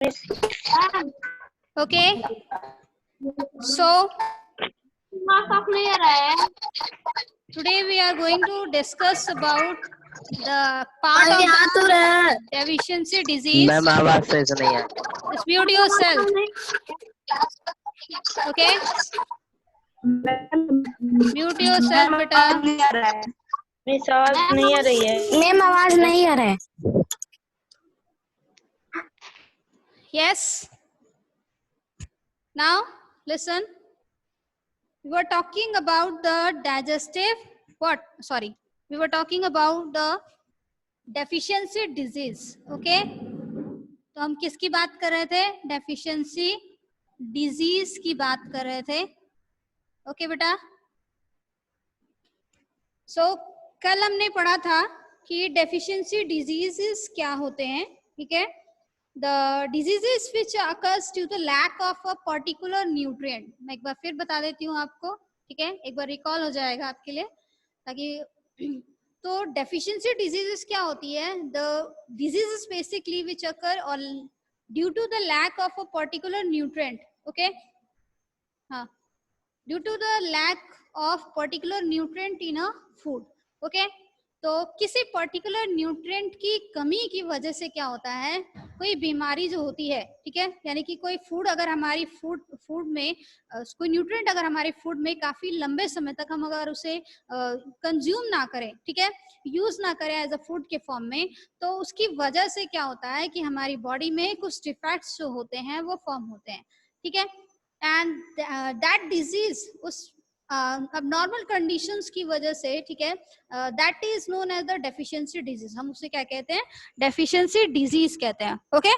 Okay, so today we are going to discuss about the part of the deficiency disease. Ma'am आवाज सही से नहीं है. Just mute yourself. Okay, mute yourself बेटा. Miss आवाज नहीं आ रही है. मैम आवाज नहीं आ रहा है. Yes. Now listen. We were talking about the digestive. We were talking about the deficiency disease. Okay. तो हम किसकी बात कर रहे थे? डेफिशिएंसी डिजीज की बात कर रहे थे. ओके बेटा. सो कल हमने पढ़ा था कि डेफिशिएंसी डिजीजेस क्या होते हैं. ठीक है. The diseases which occurs due to lack of a particular nutrient. मैं एक बार फिर बता देती हूँ आपको. ठीक है. एक बार रिकॉल हो जाएगा आपके लिए ताकि तो डेफिशिएंसी डिजीजेस क्या होती है? The diseases basically which occur और due to the lack of a particular nutrient. Okay. हाँ, due to the lack of particular nutrient in a food. Okay. तो किसी पर्टिकुलर न्यूट्रिएंट की कमी की वजह से क्या होता है? कोई बीमारी जो होती है. ठीक है. यानी कि कोई फूड अगर हमारी फूड में कोई न्यूट्रिएंट अगर हमारे फूड में काफी लंबे समय तक हम अगर उसे कंज्यूम ना करें, ठीक है, यूज ना करें एज अ फूड के फॉर्म में, तो उसकी वजह से क्या होता है कि हमारी बॉडी में कुछ डिफेक्ट्स जो होते हैं वो फॉर्म होते हैं. ठीक है. एंड दैट डिजीज उस अब नॉर्मल कंडीशंस की वजह से, ठीक है, that is known as the deficiency disease. हम उसे क्या कहते हैं? डेफिशिएंसी डिजीज कहते हैं. ओके.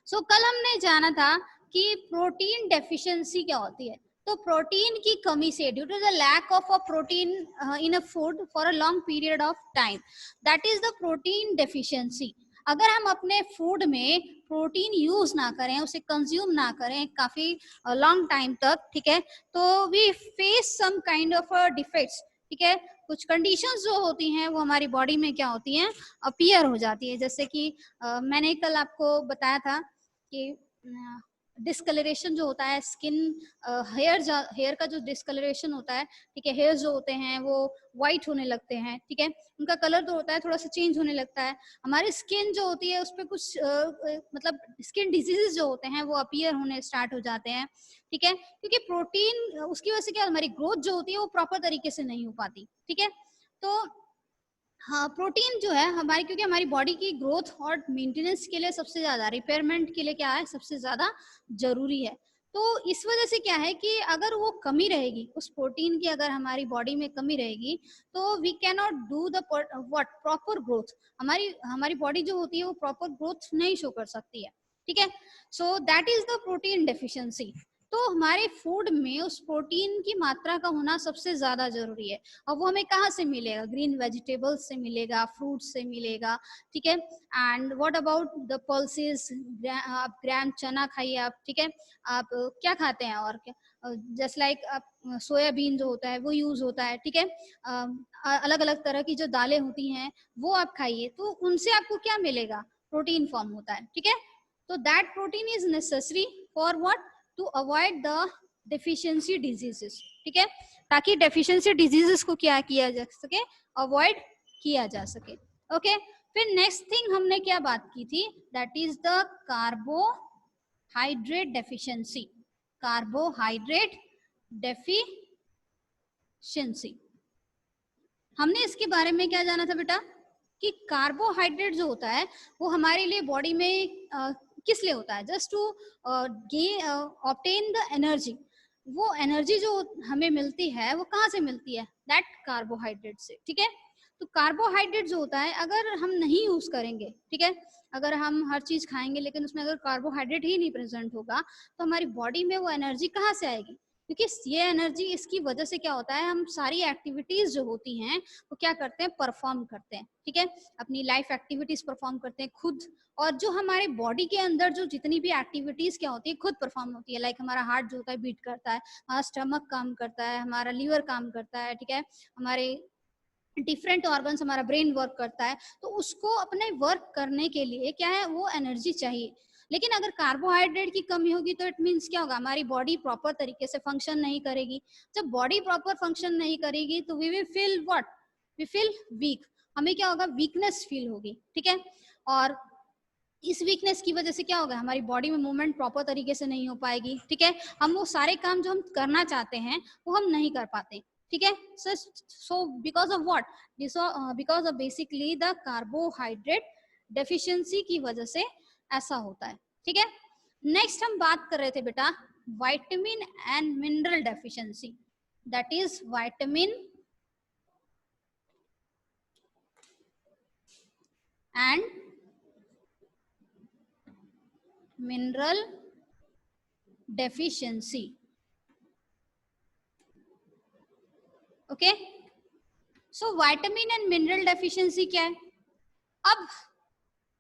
सो कल हमने जाना था कि प्रोटीन डेफिशिएंसी क्या होती है. तो प्रोटीन की कमी से, due to the lack of a protein in a food for a long period of time, that is the protein deficiency. अगर हम अपने फूड में प्रोटीन यूज ना करें, उसे कंज्यूम ना करें काफी लॉन्ग टाइम तक, ठीक है, तो we face some kind of defects. ठीक है. कुछ कंडीशंस जो होती हैं वो हमारी बॉडी में क्या होती हैं? अपीयर हो जाती है. जैसे कि मैंने कल आपको बताया था कि डिस्कलरेशन जो होता है, स्किन हेयर का जो डिस्कलरेशन होता है, ठीक है, हेयर जो होते हैं वो वाइट होने लगते हैं. ठीक है. उनका कलर जो होता है थोड़ा सा चेंज होने लगता है. हमारी स्किन जो होती है उस पर कुछ मतलब स्किन डिजीजेस जो होते हैं वो अपीयर होने स्टार्ट हो जाते हैं. ठीक है. क्योंकि प्रोटीन उसकी वजह से क्या, हमारी ग्रोथ जो होती है वो प्रॉपर तरीके से नहीं हो पाती. ठीक है. तो हाँ, प्रोटीन जो है हमारी, क्योंकि हमारी बॉडी की ग्रोथ और मेंटेनेंस के लिए सबसे ज्यादा, रिपेयरमेंट के लिए क्या है, सबसे ज्यादा जरूरी है. तो इस वजह से क्या है कि अगर वो कमी रहेगी, उस प्रोटीन की अगर हमारी बॉडी में कमी रहेगी, तो we can not do the proper growth. हमारी बॉडी जो होती है वो प्रॉपर ग्रोथ नहीं शो कर सकती है. ठीक है. So that is the protein deficiency. तो हमारे फूड में उस प्रोटीन की मात्रा का होना सबसे ज्यादा जरूरी है. और वो हमें कहाँ से मिलेगा? ग्रीन वेजिटेबल्स से मिलेगा, फ्रूट्स से मिलेगा. ठीक है. And what about the pulses? आप ग्राम चना खाइए आप. ठीक है. आप क्या खाते हैं और क्या, जस्ट लाइक आप सोयाबीन जो होता है वो यूज होता है. ठीक है. अलग अलग तरह की जो दालें होती हैं वो आप खाइए, तो उनसे आपको क्या मिलेगा? प्रोटीन फॉर्म होता है. ठीक है. तो that protein is necessary for what? To avoid the deficiency diseases. ठीक है. ताकि डेफिशिएंसी डिजीजेस को क्या किया जा सके? अवॉइड किया जा सके. ओके. फिर नेक्स्ट थिंग हमने क्या बात की थी? That is the carbohydrate deficiency. Carbohydrate deficiency. हमने इसके बारे में क्या जाना था बेटा? कि कार्बोहाइड्रेट जो होता है वो हमारे लिए बॉडी में किस लिए होता है? Just to obtain the energy. वो एनर्जी जो हमें मिलती है वो कहाँ से मिलती है? दैट कार्बोहाइड्रेट से. ठीक है. तो कार्बोहाइड्रेट जो होता है अगर हम नहीं यूज करेंगे, ठीक है, अगर हम हर चीज खाएंगे लेकिन उसमें अगर कार्बोहाइड्रेट ही नहीं प्रेजेंट होगा, तो हमारी बॉडी में वो एनर्जी कहाँ से आएगी? क्योंकि ये एनर्जी, इसकी वजह से क्या होता है, हम सारी एक्टिविटीज जो होती हैं वो क्या करते हैं? परफॉर्म करते हैं. ठीक है. अपनी लाइफ एक्टिविटीज परफॉर्म करते हैं खुद. और जो हमारे बॉडी के अंदर जो जितनी भी एक्टिविटीज क्या होती है, खुद परफॉर्म होती है. लाइक हमारा हार्ट जो होता है बीट करता है, हमारा स्टमक काम करता है, हमारा लीवर काम करता है. ठीक है. हमारे डिफरेंट ऑर्गन्स, हमारा ब्रेन वर्क करता है. तो उसको अपने वर्क करने के लिए क्या है? वो एनर्जी चाहिए. लेकिन अगर कार्बोहाइड्रेट की कमी होगी तो इट मीन्स क्या होगा, हमारी बॉडी प्रॉपर तरीके से फंक्शन नहीं करेगी। जब बॉडी प्रॉपर फंक्शन नहीं करेगी तो we will feel what, we feel weak, हमें क्या होगा, वीकनेस फील होगी, ठीक है। और इस वीकनेस की वजह से क्या होगा, हमारी बॉडी में मूवमेंट प्रॉपर तरीके से नहीं हो पाएगी, ठीक है। हम वो सारे काम जो हम करना चाहते हैं वो हम नहीं कर पाते, ठीक है। So because of what, because of basically the carbohydrate deficiency की वजह से ऐसा होता है, ठीक है। नेक्स्ट हम बात कर रहे थे बेटा vitamin and mineral deficiency, that is vitamin and mineral deficiency, okay। so vitamin and mineral deficiency क्या है, अब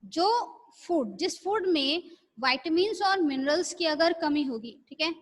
जो फूड, जिस फूड में विटामिन्स और मिनरल्स की अगर कमी होगी, ठीक है,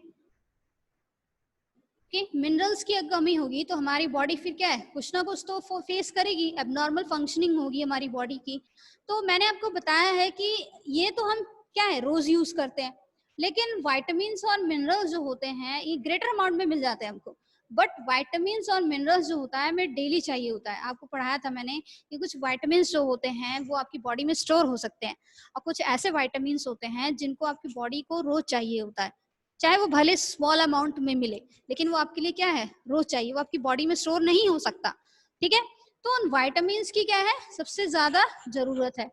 मिनरल्स की कमी होगी तो हमारी बॉडी फिर क्या है, कुछ ना कुछ तो फेस करेगी, एबनॉर्मल फंक्शनिंग होगी हमारी बॉडी की। तो मैंने आपको बताया है कि ये तो हम क्या है रोज यूज करते हैं, लेकिन विटामिन्स और मिनरल्स जो होते हैं ये ग्रेटर अमाउंट में मिल जाते हैं हमको, बट विटामिन्स और मिनरल्स जो होता है हमें डेली चाहिए होता है। आपको पढ़ाया था मैंने कि कुछ विटामिन्स जो होते हैं वो आपकी बॉडी में स्टोर हो सकते हैं, और कुछ ऐसे विटामिन्स होते हैं जिनको आपकी बॉडी को रोज चाहिए होता है, चाहे वो भले स्मॉल अमाउंट में मिले, लेकिन वो आपके लिए क्या है, रोज चाहिए, वो आपकी बॉडी में स्टोर नहीं हो सकता, ठीक है। तो उन विटामिन्स की क्या है, सबसे ज्यादा जरूरत है।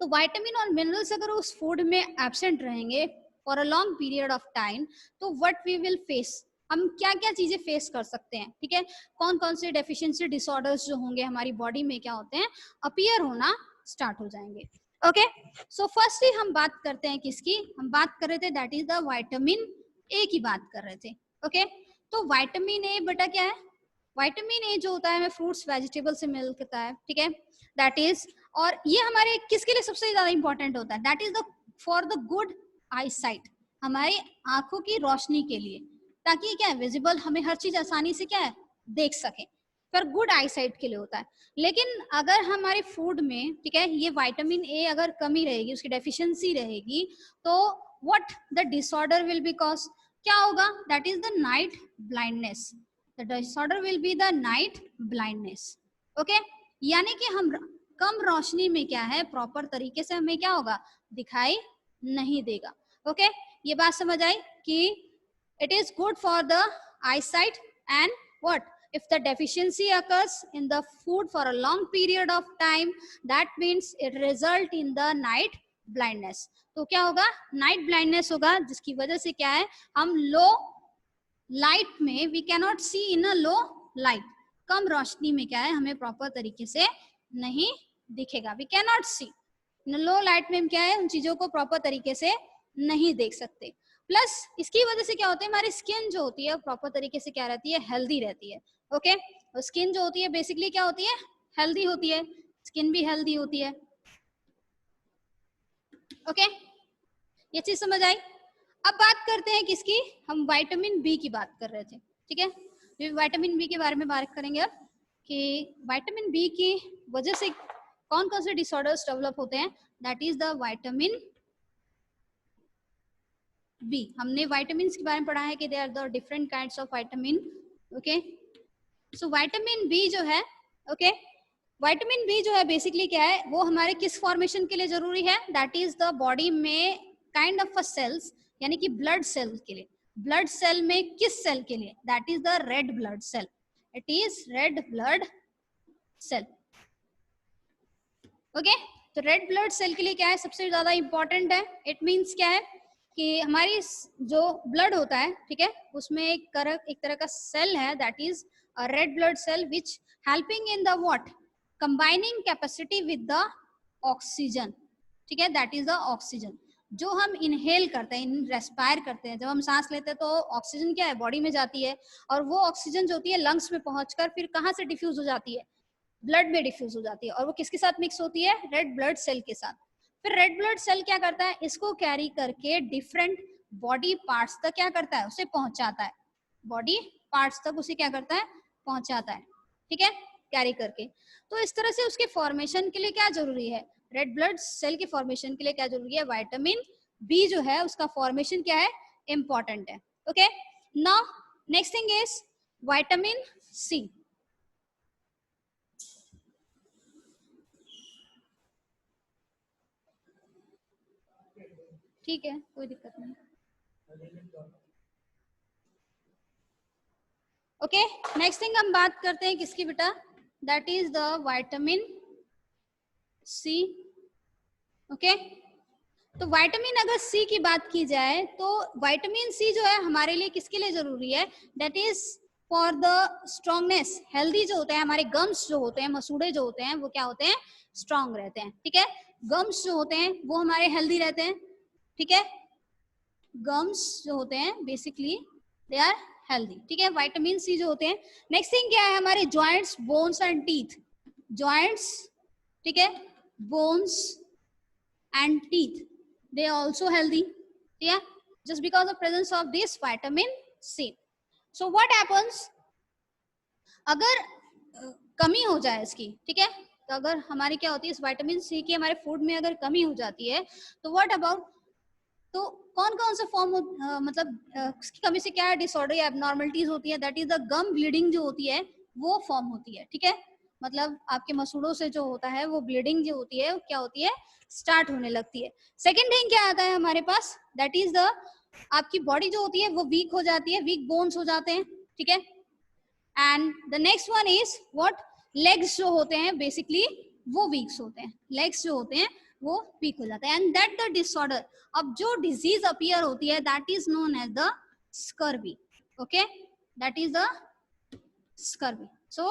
तो विटामिन और मिनरल्स अगर उस फूड में एब्सेंट रहेंगे for a long period of time, तो व्हाट वी विल फेस, हम क्या क्या चीजें फेस कर सकते हैं, ठीक है। कौन कौन से डेफिशिएंसी डिसऑर्डर्स जो होंगे हमारी बॉडी में क्या होते हैं, अपीयर होना स्टार्ट हो जाएंगे, ओके। सो फर्स्टली हम बात करते हैं किसकी, हम बात कर रहे थे that is the vitamin A की बात कर रहे थे, ओके। तो विटामिन ए बेटा क्या है, विटामिन ए जो होता है हमें फ्रूट्स वेजिटेबल से मिलता है, ठीक है, दैट इज, और ये हमारे किसके लिए सबसे ज्यादा इंपॉर्टेंट होता है, that is the for the good I site, हमारी आंखों की रोशनी के लिए, ताकि क्या है विजिबल, हमें हर चीज आसानी से क्या है देख सके, फिर गुड आई साइट के लिए होता है। लेकिन अगर हमारे फूड में, ठीक है, ये विटामिन ए अगर कमी रहेगी, उसकी डेफिशिएंसी रहेगी, तो what the disorder will be cause, क्या होगा, that is the night blindness, the disorder will be the night blindness, okay. यानी कि हम कम रोशनी में क्या है प्रॉपर तरीके से हमें क्या होगा, दिखाई नहीं देगा, ओके। ये बात समझ आई कि it is good for the eyesight, and what, if the deficiency occurs in the food for a long period of time, that means it result in the night blindness। तो क्या होगा, नाइट ब्लाइंडनेस होगा, जिसकी वजह से क्या है, हम लो लाइट में, we can not see in a low light, कम रोशनी में क्या है हमें प्रॉपर तरीके से नहीं दिखेगा, we can not see in low light में, क्या है उन चीजों को प्रॉपर तरीके से नहीं देख सकते। प्लस इसकी वजह से क्या होता है, हमारी स्किन जो होती है प्रॉपर तरीके से क्या रहती है, हेल्दी रहती है, ओके। और स्किन जो होती है बेसिकली क्या होती है, हेल्दी होती है, स्किन भी हेल्दी होती है, ओके। ये चीज समझ आई। अब बात करते हैं किसकी, हम विटामिन बी की बात कर रहे थे, ठीक है। विटामिन बी के बारे में बात करेंगे अब, कि विटामिन बी की वजह से कौन कौन से डिसऑर्डर्स डेवलप होते हैं, that is the vitamin B. हमने विटामिन के बारे में पढ़ा है कि they are the different kinds of vitamin, okay. So vitamin B जो है, ओके, विटामिन बी जो है बेसिकली क्या है, वो हमारे किस फॉर्मेशन के लिए जरूरी है, दैट इज द बॉडी में काइंड ऑफ अ सेल्स, यानी कि ब्लड सेल के लिए, ब्लड सेल में किस सेल के लिए, that is the red blood cell, it is red blood cell, okay. तो रेड ब्लड सेल के लिए क्या है सबसे ज्यादा इंपॉर्टेंट है, इट मीन्स क्या है कि हमारी जो ब्लड होता है, ठीक है, उसमें एक तरह का सेल है, that is a red blood cell which helping in the what, combining capacity with the oxygen, ठीक है, दैट इज द ऑक्सीजन जो हम इनहेल करते हैं, रेस्पायर करते हैं, जब हम सांस लेते हैं तो ऑक्सीजन क्या है बॉडी में जाती है, और वो ऑक्सीजन जो होती है लंग्स में पहुंचकर फिर कहाँ से डिफ्यूज हो जाती है, ब्लड में डिफ्यूज हो जाती है, और वो किसके साथ मिक्स होती है, रेड ब्लड सेल के साथ। फिर रेड ब्लड सेल क्या करता है, इसको कैरी करके डिफरेंट बॉडी पार्ट्स तक क्या करता है, उसे पहुंचाता है, बॉडी पार्ट्स तक उसे क्या करता है, पहुंचाता है, ठीक है, कैरी करके। तो इस तरह से उसके फॉर्मेशन के लिए क्या जरूरी है, रेड ब्लड सेल के फॉर्मेशन के लिए क्या जरूरी है, विटामिन बी जो है उसका फॉर्मेशन क्या है, इंपॉर्टेंट है। Okay, now next thing is vitamin C. ठीक है, कोई दिक्कत नहीं। ओके, नेक्स्ट थिंग हम बात करते हैं किसकी बेटा, that is the vitamin C. Okay, तो विटामिन अगर सी की बात की जाए तो विटामिन सी जो है हमारे लिए किसके लिए जरूरी है, that is for the strongness. Healthy जो होते हैं हमारे गम्स जो होते हैं, मसूड़े जो होते हैं वो क्या होते हैं, स्ट्रांग रहते हैं। ठीक है, गम्स जो होते हैं वो हमारे हेल्दी रहते हैं। ठीक है, गम्स जो होते हैं बेसिकली दे आर हेल्दी। ठीक है, विटामिन सी जो होते हैं। नेक्स्ट थिंग क्या है, हमारे joints, bones and teeth. Joints, ठीक है, bones and teeth, they are also healthy, yeah, just because of presence of this vitamin C. So what happens अगर कमी हो जाए इसकी, ठीक है, तो अगर हमारी क्या होती है इस विटामिन सी की हमारे फूड में अगर कमी हो जाती है तो व्हाट अबाउट, तो कौन कौन सा फॉर्म मतलब उसकी कमी से क्या डिसऑर्डर या एबनॉर्मलिटीज होती है, that is the gum bleeding जो होती है वो फॉर्म होती है। ठीक है, मतलब आपके मसूड़ों से जो होता है वो ब्लीडिंग जो होती है क्या होती है, स्टार्ट होने लगती है। सेकेंड थिंग क्या आता है हमारे पास, दैट इज द आपकी बॉडी जो होती है वो वीक हो जाती है, वीक बोन्स हो जाते हैं। ठीक है, and the next one is what, legs जो होते हैं बेसिकली वो वीक्स होते हैं, लेग्स जो होते हैं वो वीक हो जाते हैं। एंड दैट द डिसऑर्डर, अब जो डिजीज अपीयर होती है that is known as the scurvy. Okay, that is the scurvy. So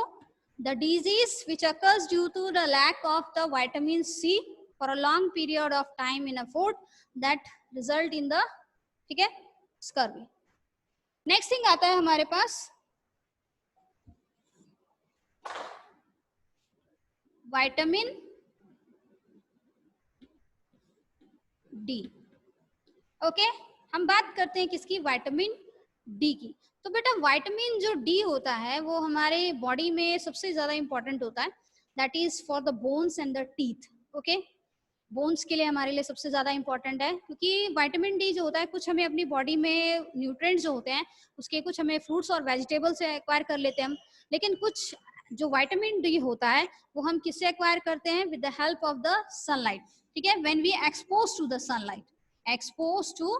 the disease which occurs due to the lack of the vitamin C for a long period of time in a food that result in the, ठीक है, scurvy. Next thing आता है हमारे पास vitamin D. Okay, हम बात करते हैं किसकी, विटामिन डी की। तो बेटा विटामिन जो डी होता है वो हमारे बॉडी में सबसे ज्यादा इंपॉर्टेंट होता है, that is for the bones and the teeth. Okay, bones के लिए हमारे लिए सबसे ज्यादा इंपॉर्टेंट है क्योंकि विटामिन डी जो होता है कुछ हमें अपनी बॉडी में न्यूट्रिएंट्स जो होते हैं उसके कुछ हमें फ्रूट्स और वेजिटेबल से एक्वायर कर लेते हैं हम, लेकिन कुछ जो विटामिन डी होता है वो हम किससे एक्वायर करते हैं, with the help of the sunlight. ठीक है, when we expose to the sunlight, expose to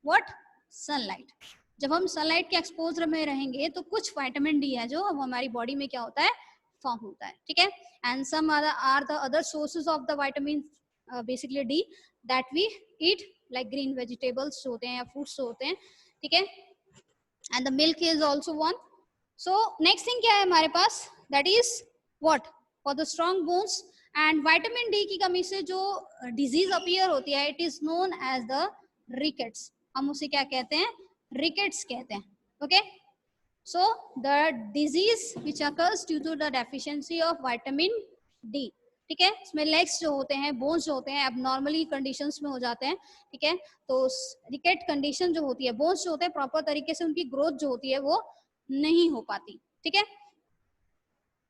what, sunlight. जब हम सनलाइट के एक्सपोजर में रहेंगे तो कुछ विटामिन डी है जो हमारी बॉडी में क्या होता है, फॉर्म होता है। ठीक है, and some are the other sources of the vitamin basically D that we eat, like green vegetables होते हैं या फ्रूट्स होते हैं। ठीक है, and the milk is also one. So next thing क्या है हमारे पास, that is what, for the strong bones. And vitamin D की कमी से जो डिजीज अपीयर होती है it is known as the rickets. हम उसे क्या कहते हैं, रिकेट्स कहते हैं। Okay, so the disease which occurs due to the deficiency of vitamin D. ठीक है, इसमें लेग्स जो होते हैं, बोन्स जो होते हैं एबनॉर्मली कंडीशंस में हो जाते हैं। ठीक है, तो रिकेट कंडीशन जो होती है, बोन्स जो होते हैं प्रॉपर तरीके से उनकी ग्रोथ जो होती है वो नहीं हो पाती। ठीक है,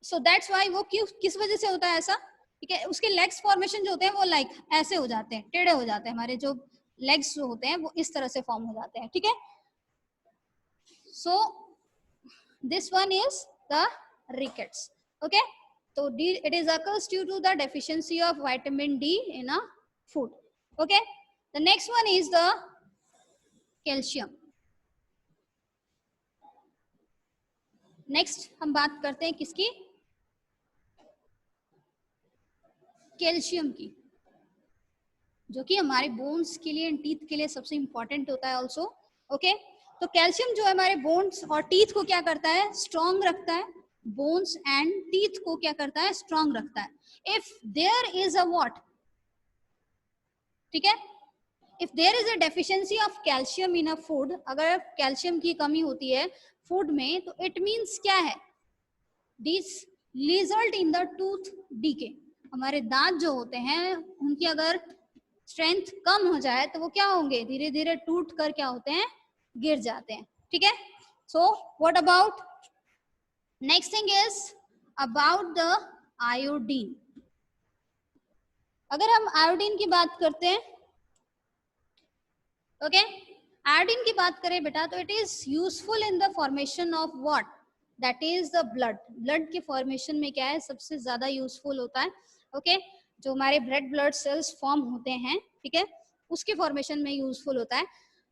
सो दैट्स वाई वो क्यों, किस वजह से होता है ऐसा। ठीक है, उसके लेग्स फॉर्मेशन जो होते हैं वो लाइक ऐसे हो जाते हैं, टेढ़े हो जाते हैं, हमारे जो लेग्स जो होते हैं वो इस तरह से फॉर्म हो जाते हैं। ठीक है, so this one is the rickets. Okay, तो it is occurs due to the deficiency of vitamin D in a food. Okay, the next one is the calcium. Next हम बात करते हैं किसकी, कैल्शियम की, जो कि हमारे बोन्स के लिए, टीथ के लिए सबसे इंपॉर्टेंट होता है ऑल्सो। ओके, तो कैल्शियम जो है हमारे बोन्स और टीथ को क्या करता है, स्ट्रॉन्ग रखता है। बोन्स एंड टीथ को क्या करता है, स्ट्रॉन्ग रखता है। If there is a what, ठीक है, if there is a deficiency of calcium in a food, अगर कैल्शियम की कमी होती है फूड में तो इट मीन्स क्या है, this result in the tooth decay. हमारे दांत जो होते हैं उनकी अगर स्ट्रेंथ कम हो जाए तो वो क्या होंगे, धीरे धीरे टूट कर क्या होते हैं, गिर जाते हैं। ठीक है, सो what about, next thing is about the iodine. अगर हम आयोडीन की बात करते हैं, ओके, आयोडीन की बात करें बेटा, तो it is useful in the formation of what, that is the blood. Blood के फॉर्मेशन में क्या है, सबसे ज्यादा यूजफुल होता है। ओके, जो हमारे रेड ब्लड सेल्स फॉर्म होते हैं, ठीक है, उसके फॉर्मेशन में यूजफुल होता है।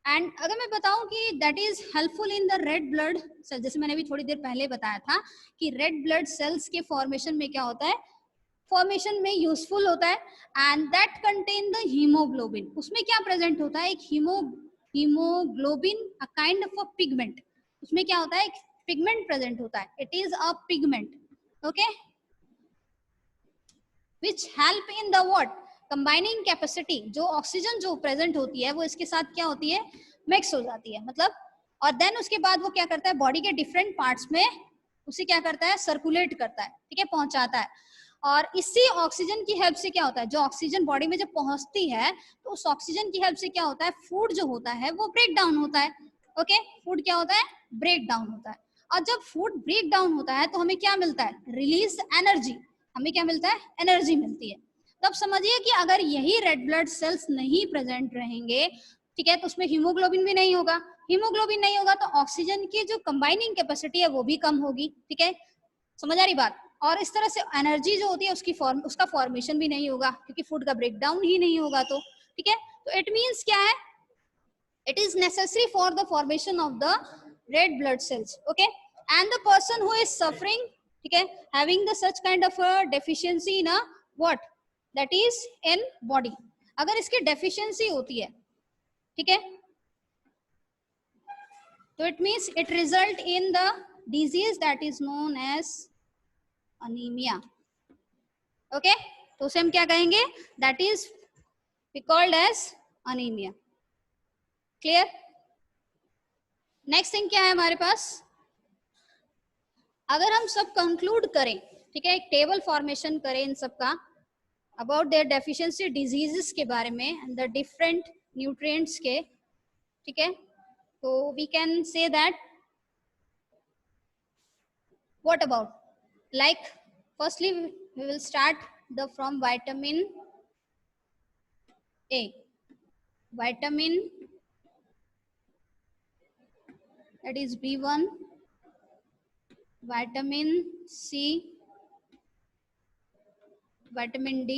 एंड अगर मैं बताऊं कि that is helpful in the red blood cell, जैसे मैंने भी थोड़ी देर पहले बताया था कि रेड ब्लड सेल्स के फॉर्मेशन में क्या होता है, फॉर्मेशन में यूजफुल होता है। And that contain the haemoglobin, उसमें क्या प्रेजेंट होता है, एक haemoglobin, a kind of a pigment. उसमें क्या होता है, एक पिगमेंट प्रेजेंट होता है, it is a pigment, okay, which help in the what, combining capacity. जो ऑक्सीजन जो प्रेजेंट होती है वो इसके साथ क्या होती है, मिक्स हो जाती है, मतलब, और देन उसके बाद वो क्या करता है, बॉडी के डिफरेंट पार्ट्स में उसे क्या करता है, सर्कुलेट करता है, ठीक है, पहुंचाता है। और इसी ऑक्सीजन की हेल्प से क्या होता है, जो ऑक्सीजन बॉडी में जब पहुंचती है तो उस ऑक्सीजन की हेल्प से क्या होता है, फूड जो होता है वो ब्रेक डाउन होता है। ओके, फूड क्या होता है, ब्रेक डाउन होता है। और जब फूड ब्रेक डाउन होता है तो हमें क्या मिलता है, रिलीज एनर्जी, हमें क्या मिलता है, एनर्जी मिलती है। तब समझिए कि अगर यही रेड ब्लड सेल्स नहीं प्रेजेंट रहेंगे, ठीक है, तो उसमें हीमोग्लोबिन भी नहीं होगा, हीमोग्लोबिन नहीं होगा तो ऑक्सीजन की जो कंबाइनिंग कैपेसिटी है वो भी कम होगी, ठीक है, समझ आ रही बात। और इस तरह से एनर्जी जो होती है उसका फॉर्मेशन भी नहीं होगा, क्योंकि फूड का ब्रेकडाउन ही नहीं होगा, तो ठीक है, तो इट मींस क्या है, it is necessary for the formation of the red blood cells, okay, and the person who is suffering, okay, having the such kind of a deficiency in a what, that is in body, अगर इसकी deficiency होती है, ठीक है, तो it means it result in the disease that is known as anemia, okay, तो उसे हम क्या कहेंगे, that is called as anemia, clear। Next thing क्या है हमारे पास, अगर हम सब कंक्लूड करें, ठीक है, एक टेबल फॉर्मेशन करें इन सब का, अबाउट देयर डेफिशिएंसी डिजीजेस के बारे में एंड द डिफरेंट न्यूट्रिएंट्स के, ठीक है, तो we can say that what about, like firstly we will start the from vitamin A, vitamin that is B1, vitamin C, vitamin D,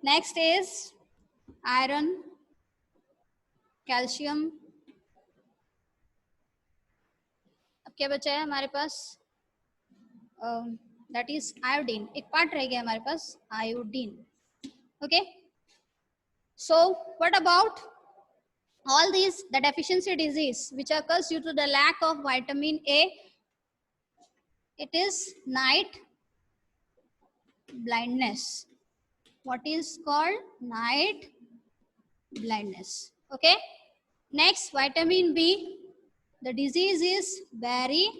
next is iron, calcium, अब क्या बचा है हमारे पास, दैट इज आयोडीन, एक पार्ट रह गया हमारे पास, iodine, okay. So what about all these, the deficiency disease which occurs due to the lack of vitamin A, it is night blindness, what is called night blindness, okay। Next, vitamin B, the disease is beriberi,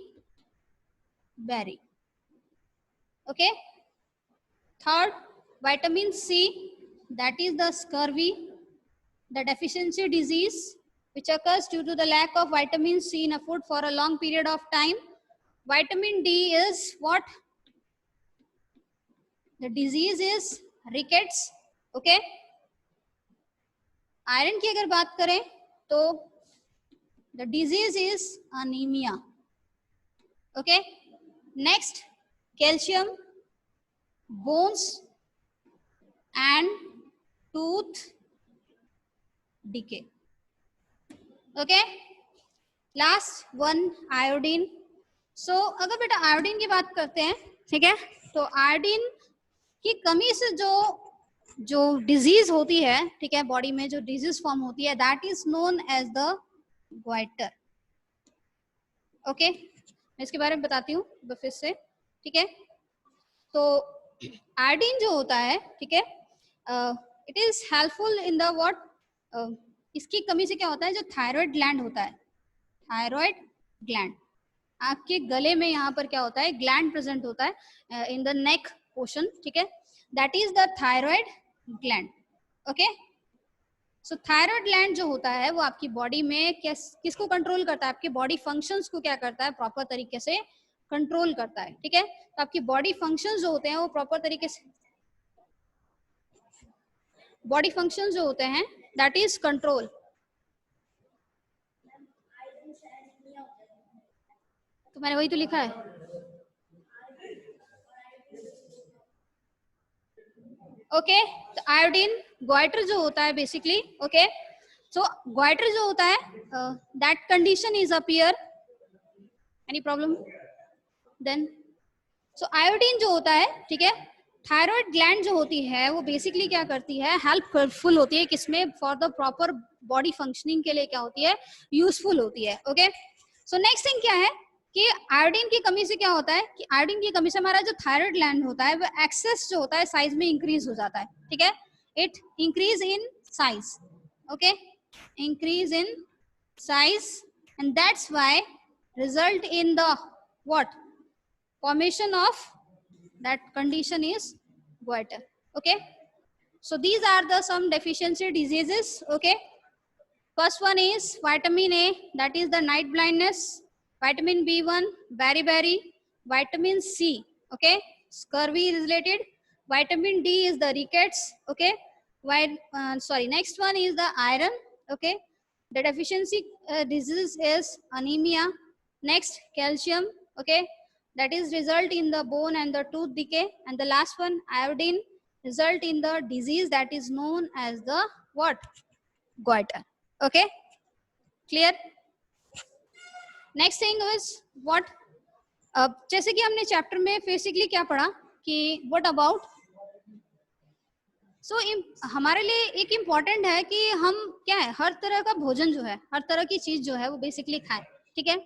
okay। Third, vitamin C, that is the scurvy, the deficiency disease which occurs due to the lack of vitamin C in a food for a long period of time. Vitamin D is what? The disease is rickets, okay। Iron की अगर बात करें तो the disease is anemia, okay। Next, calcium, bones and tooth decay, okay। Last one, iodine. So अगर बेटा iodine की बात करते हैं, ठीक है, तो आयोडीन की कमी से जो डिजीज होती है, ठीक है, बॉडी में जो डिजीज फॉर्म होती है, that is known as the goitre, okay. मैं इसके बारे में बताती हूँ फिर से, ठीक है। तो आयोडीन जो होता है, ठीक है, it is helpful in the what, इसकी कमी से क्या होता है, जो थायराइड ग्लैंड होता है, थायराइड ग्लैंड, आपके गले में यहाँ पर क्या होता है, ग्लैंड प्रेजेंट होता है इन द नेक पोर्शन, ठीक है, that is the thyroid gland, okay. So thyroid gland जो होता है वो आपकी बॉडी में किसको कंट्रोल करता है, आपके बॉडी फंक्शंस को क्या करता है, प्रॉपर तरीके से कंट्रोल करता है, ठीक है। तो आपकी बॉडी फंक्शंस जो होते हैं वो प्रॉपर तरीके से, बॉडी फंक्शंस जो होते हैं दैट इज कंट्रोल। तो मैंने वही तो लिखा है। ओके, तो आयोडीन ग्वाइटर जो होता है बेसिकली, ओके, सो ग्वाइटर जो होता है that condition is appear, any problem then. So iodine जो होता है, ठीक है, थायराइड ग्लैंड जो होती है वो बेसिकली क्या करती है, हेल्पफुल होती है किसमें, for the proper body functioning के लिए क्या होती है, यूजफुल होती है। ओके, सो नेक्स्ट थिंग क्या है कि आयोडीन की कमी से क्या होता है कि आयोडीन की कमी से हमारा जो थायराइड ग्लैंड होता है वो एक्सेस जो होता है साइज में इंक्रीज हो जाता है, ठीक है, it increase in size, okay, increase in size, and that's why result in the what, formation of that condition is goiter. Okay, so these are the some deficiency diseases. Okay, first one is vitamin A, that is the night blindness, vitamin B1 beriberi, vitamin C, okay, scurvy related, vitamin D is the rickets, okay, next one is the iron, okay, the deficiency disease is anemia, next calcium, okay, that is result in the bone and the tooth decay, and the last one iodine result in the disease that is known as the what, goiter. Okay, clear? next thing is what, जैसे कि हमने chapter में basically क्या पढ़ा कि what about, सो हमारे लिए एक इम्पॉर्टेंट है कि हम क्या है, हर तरह का भोजन जो है, हर तरह की चीज जो है वो बेसिकली खाएं, ठीक है,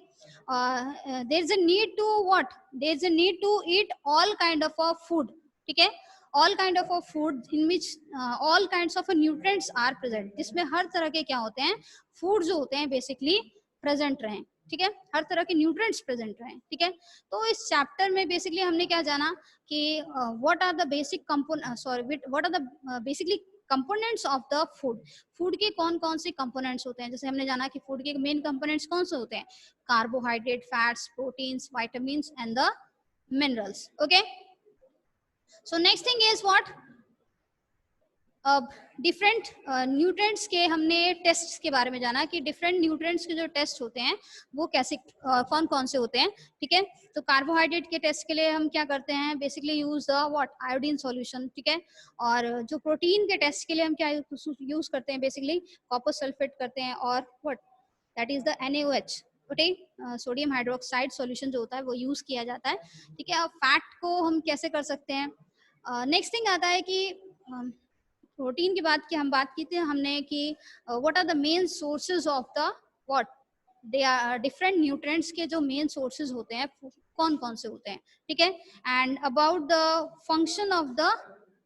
there is a need to what, there is a need to eat all kind of a food, ठीक है, all kind of a food in which all kinds of nutrients are present, जिसमें हर तरह के क्या होते हैं, फूड जो होते हैं बेसिकली प्रेजेंट रहें, ठीक है, हर तरह के न्यूट्रिएंट्स प्रेजेंट रहें, ठीक है। तो इस चैप्टर में बेसिकली हमने क्या जाना कि what are the basic component, sorry what are the basically components of the food, food के कौन कौन से कंपोनेंट्स होते हैं, जैसे हमने जाना कि फूड के मेन कंपोनेंट्स कौन से होते हैं, carbohydrate, fats, proteins, vitamins and the minerals. Okay, so next thing is what, different nutrients के हमने टेस्ट्स के बारे में जाना कि डिफरेंट न्यूट्रिएंट्स के जो टेस्ट होते हैं वो कैसे कौन कौन से होते हैं, ठीक है। तो कार्बोहाइड्रेट के टेस्ट के लिए हम क्या करते हैं, basically use the what, iodine solution, ठीक है। और जो प्रोटीन के टेस्ट के लिए हम क्या यूज करते हैं, बेसिकली कॉपर सल्फेट करते हैं, और what, that is the NaOH, sodium hydroxide solution जो होता है वो यूज किया जाता है, ठीक है। अब फैट को हम कैसे कर सकते हैं, नेक्स्ट थिंग आता है कि प्रोटीन की बात की थी हमने कि what are the main sources of the what, they are different nutrients के जो मेन सोर्सेज होते हैं कौन कौन से होते हैं, ठीक है। And about the function of the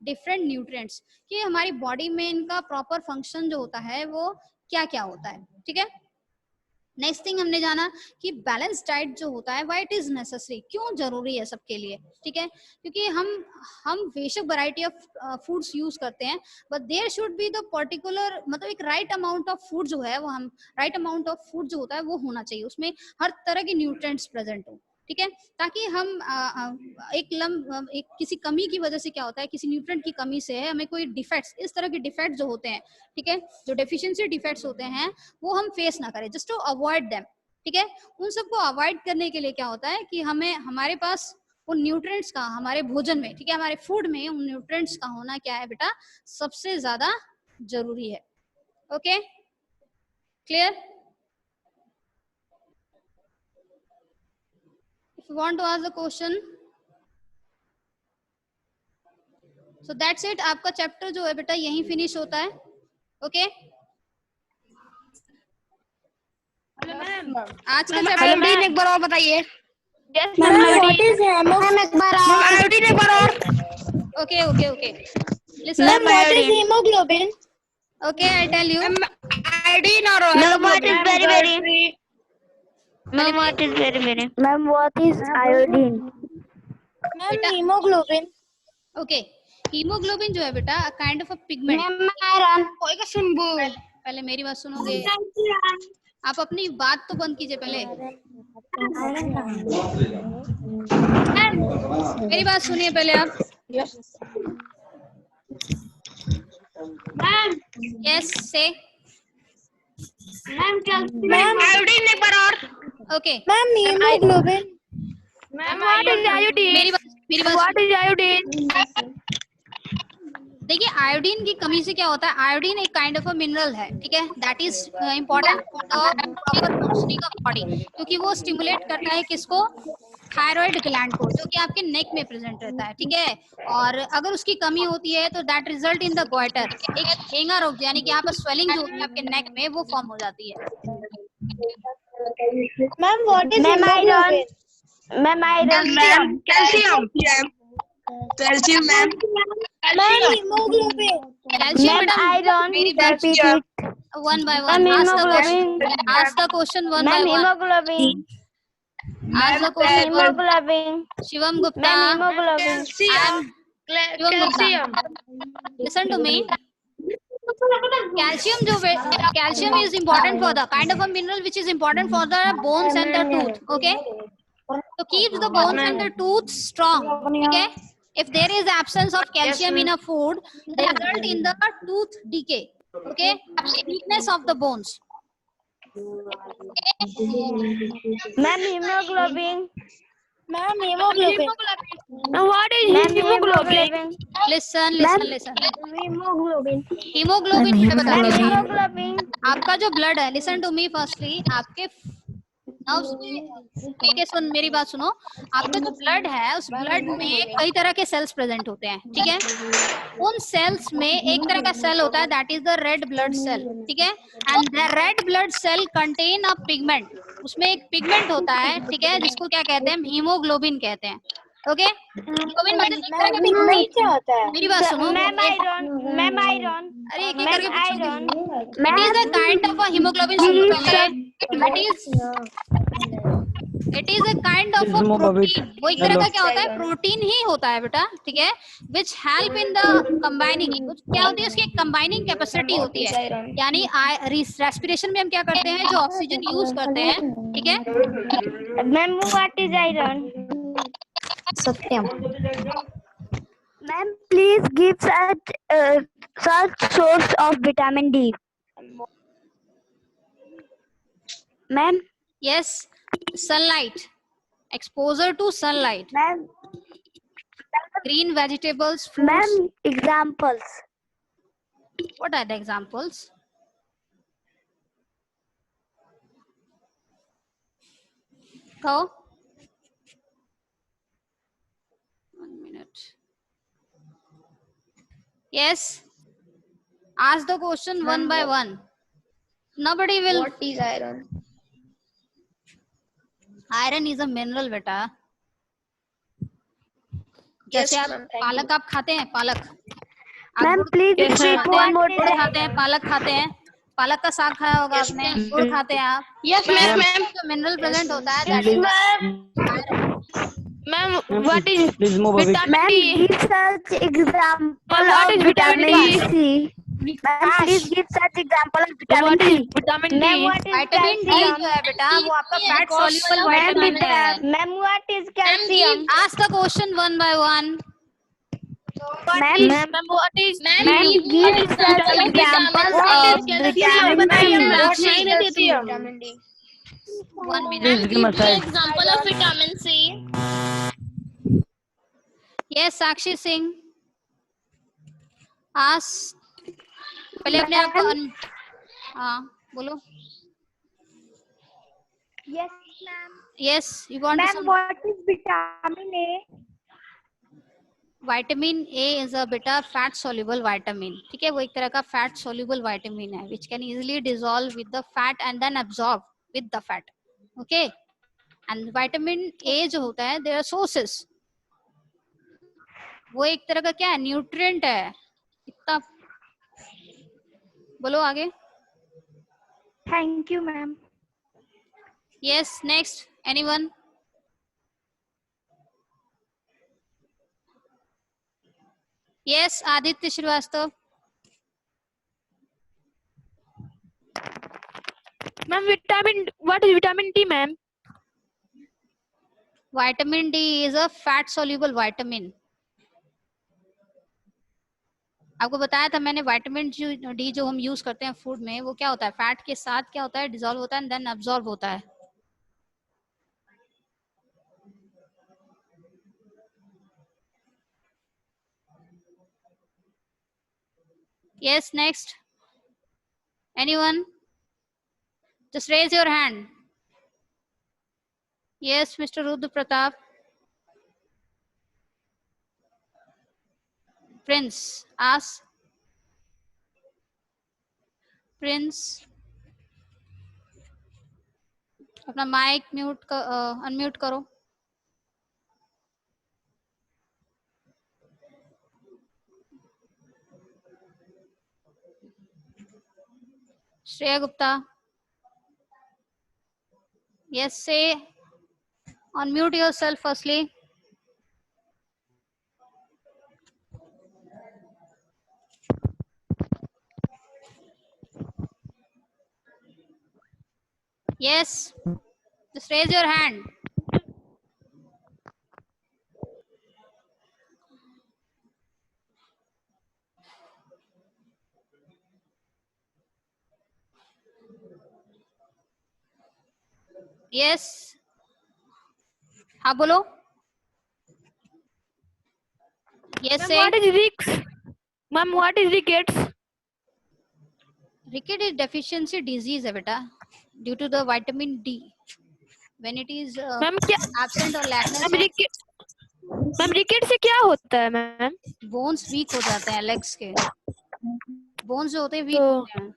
different nutrients, कि हमारी बॉडी में इनका प्रॉपर फंक्शन जो होता है वो क्या क्या होता है, ठीक है। नेक्स्ट थिंग हमने जाना कि बैलेंस डाइट जो होता है व्हाई इट इज नेसेसरी, क्यों जरूरी है सबके लिए, ठीक है, क्योंकि हम बेशक वैरायटी ऑफ फूड्स यूज करते हैं, but there should be the particular, मतलब एक राइट अमाउंट ऑफ फूड जो है वो हम राइट अमाउंट ऑफ फूड जो होता है वो होना चाहिए, उसमें हर तरह के न्यूट्रिएंट्स प्रेजेंट हो, ठीक है, ताकि हम एक किसी कमी की वजह से क्या होता है, किसी न्यूट्रिएंट की कमी से हमें कोई डिफेक्ट्स, इस तरह के डिफेक्ट्स जो होते हैं, ठीक है, जो डेफिशिएंसी डिफेक्ट्स होते हैं वो हम फेस ना करें, जस्ट टू अवॉइड देम, ठीक है। उन सबको अवॉइड करने के लिए क्या होता है कि हमें हमारे पास उन न्यूट्रिएंट्स का हमारे भोजन में, ठीक है, हमारे फूड में उन न्यूट्रिएंट्स का होना क्या है बेटा, सबसे ज्यादा जरूरी है। Okay, clear? If you want to ask the question, so that's it, आपका चैप्टर जो है बेटा यहीं फिनिश होता है। ओके, आज का चैप्टर एक बार और बताइए। Okay okay okay, Ma'am, what is hemoglobin? Okay, I'll tell you. Iodine or Ma'am, what is very? Ma'am, what is very? Ma'am, what is iodine? Ma'am, hemoglobin. Okay, hemoglobin जो है बेटा kind of a pigment. Ma'am, iron. पहले मेरी बात सुनोगे, आप अपनी बात तो बंद कीजिए पहले। मेरी बात सुनिए पहले आप। मैम यस से मैम मैम आयोडीन एक बार और। Okay ma'am haemoglobin. Ma'am what is iodine? मेरी बात व्हाट इज आयोडीन? देखिए आयोडीन की कमी से क्या होता है, आयोडीन एक काइंड ऑफ अ मिनरल है, ठीक है, that is important for the proper functioning of body, क्योंकि वो स्टिमुलेट करता है किसको, थायराइड ग्लैंड को, जो कि आपके नेक में प्रेजेंट रहता है, ठीक है। और अगर उसकी कमी होती है तो that result in the goitre, एक हेंगा रोग, यानी कि यहाँ पर स्वेलिंग जो होती है आपके नेक में वो फॉर्म हो जाती है। Ma'am what is haemoglobin? Ma'am iron. Ma'am calcium. Calcium ma'am. Ma'am haemoglobin. Calcium ma'am बेटा, आयरन। मेरी बात one by one, ma'am ask the haemoglobin. Question one by ma'am one, haemoglobin. Ask the question one. Haemoglobin. Shivam Gupta, ma'am haemoglobin. I am Shivam Gupta. Listen to me. Calcium is important for the kind of a mineral which is important for the bones and the tooth. Okay, to keep the bones and the tooth strong. Okay, if there is absence of calcium in a food, they result in the tooth decay. Okay, weakness of the bones. Ma'am haemoglobin. Ma'am haemoglobin. What is haemoglobin? Listen. Haemoglobin. Hemoglobin मैं बताती हूँ। Haemoglobin. आपका जो blood है, listen to me firstly, आपके nerves में, सुन मेरी बात सुनो, आपका जो ब्लड है उस ब्लड में कई तरह के सेल्स प्रेजेंट होते हैं, ठीक है। उन सेल्स में एक तरह का सेल होता है that is the red blood cell, ठीक है, and the red blood cell contain a pigment, उसमें एक पिगमेंट होता है, ठीक है, जिसको क्या कहते हैं, हीमोग्लोबिन कहते हैं। ओके, हीमोग्लोबिन मतलब एक तरह का पिगमेंट क्या होता है? मेरी बात सुनो, मैम आयरन। Ma'am iron. अरे एक एक मैम करके पूछूंगी। Iron. It is a kind of a haemoglobin, सुन लो पहले, it is a kind of a protein, वो एक तरह का क्या होता है, प्रोटीन ही होता है बेटा, ठीक है, विच हेल्प इन द कंबाइनिंग, क्या होती है उसकी कंबाइनिंग कैपेसिटी होती है, यानी रेस्पिरेशन में हम क्या करते हैं, जो ऑक्सीजन यूज करते हैं, ठीक है। Ma'am what is iron? Satyam. Ma'am please give such source of vitamin D. Ma'am Yes, sunlight, exposure to sunlight, ma'am green vegetables, fruits. Ma'am examples. What are the examples? Go. 1 minute. Yes. Ask the question one by one. Nobody will. What is iron? Iron is a mineral, बेटा। जैसे आप पालक आप खाते हैं, पालक आप ma'am please repeat one more गुड़ खाते हैं, पालक खाते हैं, पालक का साग खाया होगा आपने, गुड़ खाते हैं आप। Yes ma'am. जो मिनरल प्रेजेंट होता है that is ma'am what is vitamin D? Give such example of vitamin C. Ma'am please give such example of vitamin C. Vitamin D. Vitamin D जो है बेटा, वो आपका फैट सॉल्युबल विटामिन है। Ma'am what is calcium? Ask the question one by one. Ma'am what is ma'am give such example of vitamin C. Vitamin D. 1 minute. Example of vitamin C. Yes, Sakshi Singh. Ask. पहले अपने आप को हाँ बोलो। Yes ma'am. Yes, you want to. Ma'am what is vitamin A? Vitamin A is a beta fat soluble vitamin, ठीक है, वो एक तरह का fat soluble vitamin है which can easily dissolve with the fat and then absorb with the fat. Okay, and vitamin A जो होता है, there are sources, वो एक तरह का क्या है, न्यूट्रिएंट है, इतना बोलो आगे। Thank you ma'am. Yes, next anyone? Yes, Aditya Srivastava. Ma'am vitamin, what is vitamin D ma'am? Vitamin D is a fat soluble vitamin. आपको बताया था मैंने, विटामिन डी जो हम यूज करते हैं फूड में, वो क्या होता है, फैट के साथ क्या होता है, डिसॉल्व होता है, देन अब्सॉर्ब होता है. Yes, next. Anyone? Just raise your hand. Yes, Mr. Rudra Pratap. Prince, ask. Prince, अपना माइक अनम्यूट करो. Shreya Gupta. Yes, say, unmute yourself firstly. Yes, just raise your hand. Yes. हाँ बोलो. Yes, ma'am say. What is ricks? Ma'am what is rickets? Ricket is deficiency disease है बेटा, due to the vitamin D. When it is ma'am क्या, absent or lackness ma'am of, रिकेट से क्या होता है ma'am? Bones weak हो जाते हैं, लेग्स के बोन्स जो होते हैं वीक तो होते हैं.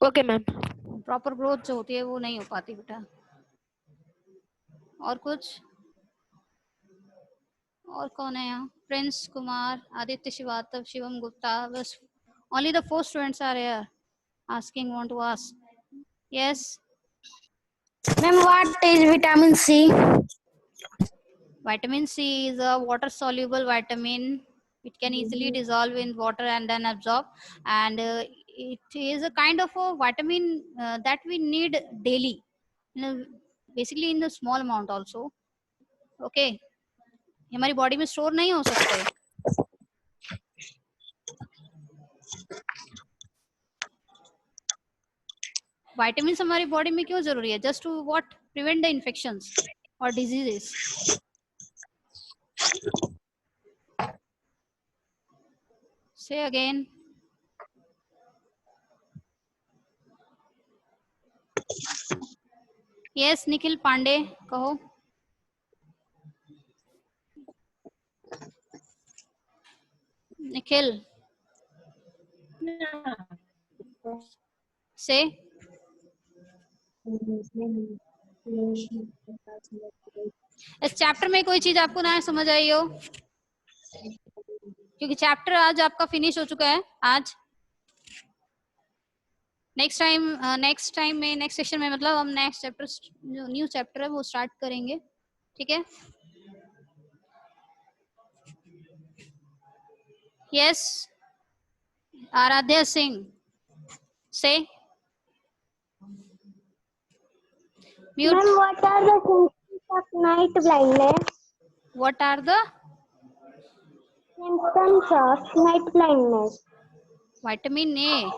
Okay ma'am. प्रॉपर ग्रोथ जो होती है वो नहीं हो पाती बेटा. और कुछ, और कौन है यहाँ? प्रिंस कुमार, आदित्य श्रीवास्तव, शिवम गुप्ता. बस only the 4 students are here asking, want to ask. Yes. Ma'am what is vitamin C? Vitamin C is a water soluble vitamin. It can easily dissolve in water and then absorb, and it is a kind of a vitamin that we need daily, basically in a small amount also. Okay, हमारी body में store नहीं हो सकते. Vitamin हमारी body में क्यों जरूरी है? Just to what, prevent the infections और diseases. Say again. Yes, Nikhil Pandey, कहो. निखिल, से. इस चैप्टर में कोई चीज आपको ना समझ आई हो, क्योंकि चैप्टर आज आपका फिनिश हो चुका है आज. नेक्स्ट टाइम में, नेक्स्ट सेशन में, मतलब हम नेक्स्ट चैप्टर, जो न्यू चैप्टर है वो स्टार्ट करेंगे. ठीक है. Yes, Aaradhya Singh, say. Mute. Ma'am what are the symptoms of night blindness? What are the symptoms of night blindness? Vitamin A.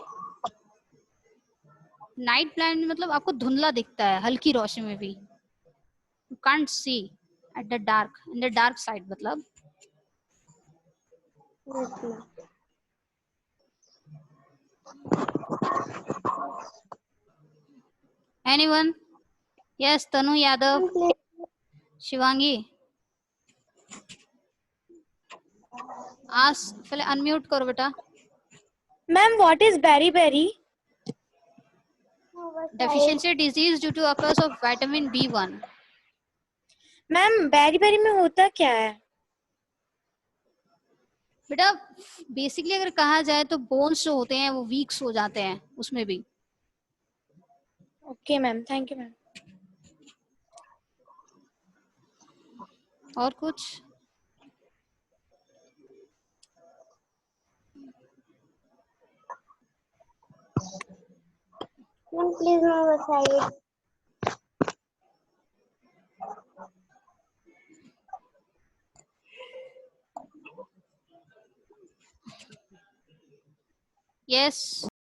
Night blind मतलब आपको धुंधला दिखता है हल्की रोशनी में भी. You can't see at the dark, in the dark side मतलब. एनीवन? यस, तनु यादव, शिवांगी. आज पहले अनम्यूट करो बेटा. Ma'am what is beriberi? Deficiency disease due to occurs of vitamin B1. Ma'am berry berry में होता क्या है? बेटा बेसिकली अगर कहा जाए तो बोन्स जो होते हैं वो वीक्स हो जाते हैं उसमें भी. Okay ma'am, thank you ma'am. और कुछ? Ma'am please move aside. Yes.